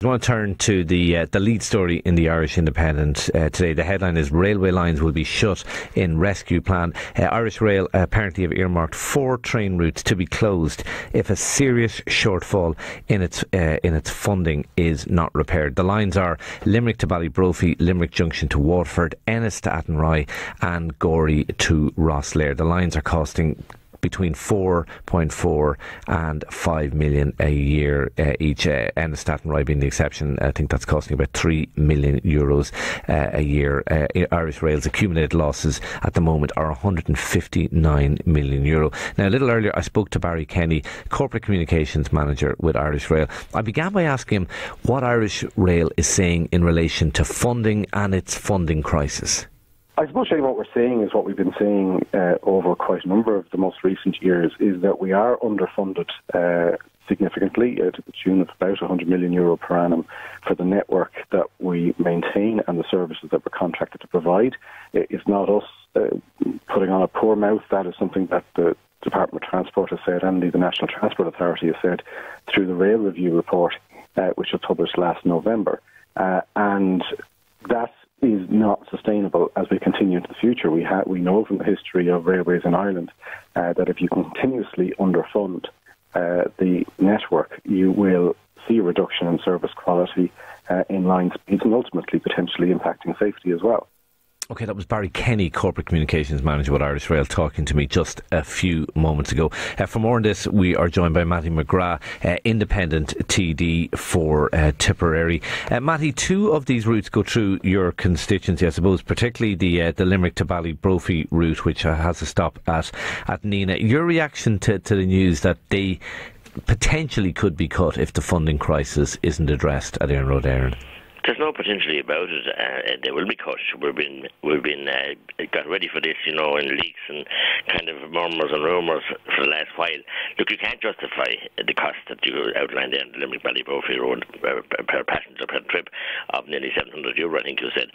I want to turn to the lead story in the Irish Independent today. The headline is "Railway lines will be shut in rescue plan." Irish Rail apparently have earmarked 4 train routes to be closed if a serious shortfall in its funding is not repaired. The lines are Limerick to Ballybrophy, Limerick Junction to Waterford, Ennis to Athenry and Gorey to Rosslare. The lines are costing between 4.4 and 5 million a year each. Ennis to Athenry being the exception. I think that's costing about €3 million a year. Irish Rail's accumulated losses at the moment are €159 million. Now, a little earlier I spoke to Barry Kenny, Corporate Communications Manager with Irish Rail. I began by asking him what Irish Rail is saying in relation to funding and its funding crisis. I suppose, Shane, what we're seeing is what we've been seeing over quite a number of the most recent years, is that we are underfunded significantly to the tune of about €100 million per annum for the network that we maintain and the services that we're contracted to provide. It's not us putting on a poor mouth. That is something that the Department of Transport has said, and the National Transport Authority has said through the Rail Review report, which was published last November. And that is not sustainable as we continue into the future. We know from the history of railways in Ireland that if you continuously underfund the network, you will see a reduction in service quality, in line speeds, and ultimately potentially impacting safety as well. OK, that was Barry Kenny, Corporate Communications Manager with Irish Rail, talking to me just a few moments ago. For more on this, we are joined by Matty McGrath, Independent TD for Tipperary. Matty, 2 of these routes go through your constituency, I suppose, particularly the Limerick to Ballybrophy route, which has a stop at Nina. Your reaction to the news that they potentially could be cut if the funding crisis isn't addressed at Éireann Road, Éireann? There's no potentially about it. They will be cut. We've been got ready for this, in leaks and kind of murmurs and rumours for the last while. Look, you can't justify the cost that you outlined there on the Limerick Ballybrophy Road per passenger per trip of nearly €700. I think you said